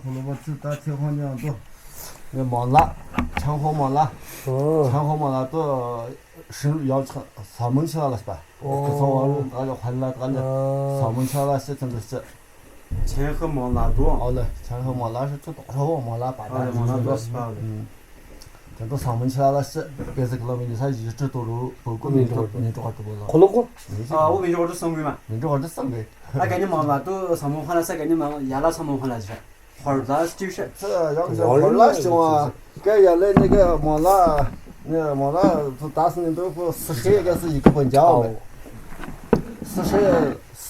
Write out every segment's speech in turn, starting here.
胡萝卜子打铁黄姜多，那麻辣，强火麻辣，强火麻辣都是要吃烧焖起来了是吧？这烧那个换了那个烧焖起来了是真的是。前和麻辣多。好嘞，前和麻辣是做多少麻辣八百。麻辣多是吧？这都烧焖起来了是，别是个老美的他一直都入包括民族话都不了。胡萝卜。我民族话都省略嘛。民族话都省略。给你麻辣都烧焖换了噻，给你们压了烧焖换了噻。花儿大就是这要是花儿辣行啊，给原来那个麻辣，那麻辣是大生的豆腐40个是一个本价呗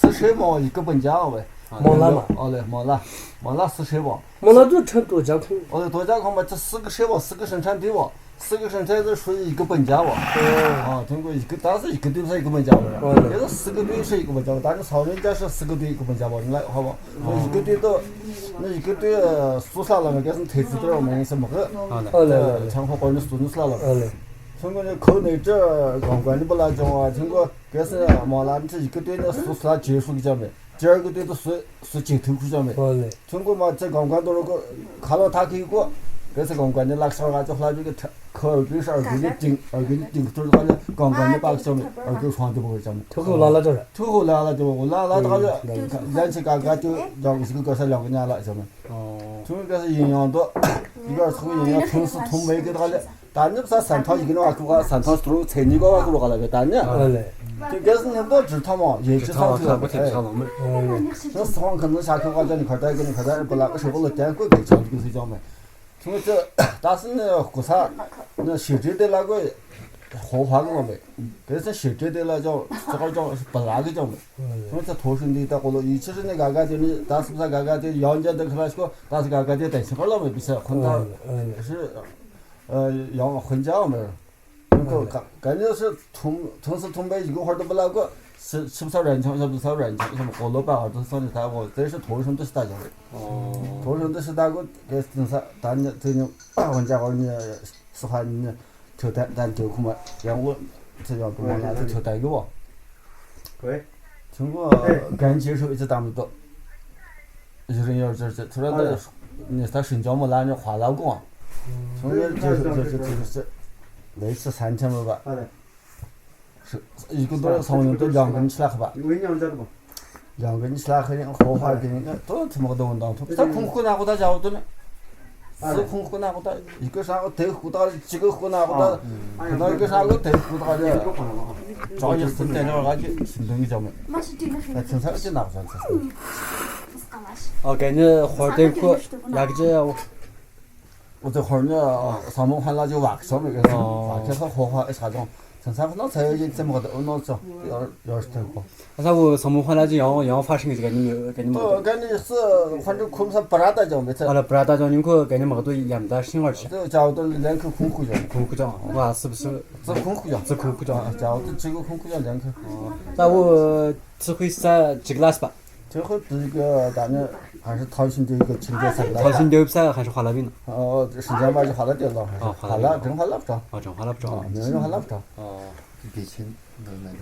，40毛一个本价呗。麻辣嘛。嘞，麻辣40毛。麻辣都成多家控。多家控嘛，这4个社吧，4个生产队吧，4个生产队属于一个本价吧。通过一个，但是一个队是一个本价吧。这是4个队是一个本价，但是超人家是4个队一个本价吧，你来好不？那一个队都，那一个队输上了，该是投资队我们是没个。强化管理输出来了。通过那口内这光管理不来讲啊，通过该是麻辣这一个队的输出来结束的讲没？第二个队都是接头库讲没？通过嘛，这光管都如果看到他可以过，该是光管的那个小孩就后来这个扣2个是2个的顶就是他的光管的把个小妹2个床都不会讲没。头后拉了就是。头后拉了就拉他就燃气嘎嘎就2个个才2个年了讲没。通过该是营养多，一个是营养同时同每个他的，但你不是3套一个人话3套都才你个话个话那个但呢。就该是你多知他嘛，也知道这个。那4方可能下去话叫你块带不那个时候了电锅给抢这个睡觉没。因为这但是那国产那写着的那个活化个没，该是写着的那叫这个叫不那个叫没。因为这脱身的到过了，其实那嘎嘎的你，但是不是嘎嘎的杨家的可能说，但是嘎嘎的担心好了没，不是混到是要混家没。感觉是同时同辈一个花都不那个，吃不少人强，吃不少人强，什么胡萝卜啊都是上的大锅，这是脱身都是大家的。脱身都是大锅，给真是但你这种混家伙你是话你抽单就空嘛，让我这要多拿就抽单给我。对。通过刚接触一直打不到，有人要这突然的，你他睡觉嘛，拿着话老公啊，从这接触就是。类似3天了吧？是一个多3人都2个人起来喝吧？2个人起来喝喝话给人都他妈都闻到，他空湖那个大家伙都呢，是空湖那个大，一个啥个对湖大几个湖那个大，看到一个啥个对湖大的，早一分点了那就行动一叫没，那青菜就拿不上去。给你花点过那个叫。我这会儿呢，上门换那就挖小那个，挖开它火化啥种，生产不能才怎么的那种，要是这个。那我上门换那就要发生这个你给你们。跟你是反正空上不让大家没得。不让大家你可给你们都一样的生活去。这家伙都2口空口叫。空口叫，哇是不是？只空口叫。只空口叫。家伙都几个空口叫2口。那我只会是几个拉是吧？最后第一个当然还是桃心的一个情节3个。桃心牛噻还是花辣饼？时间吧就花辣点了，花辣真花辣不着。真花辣不着。没有人花辣不着。别请能那个。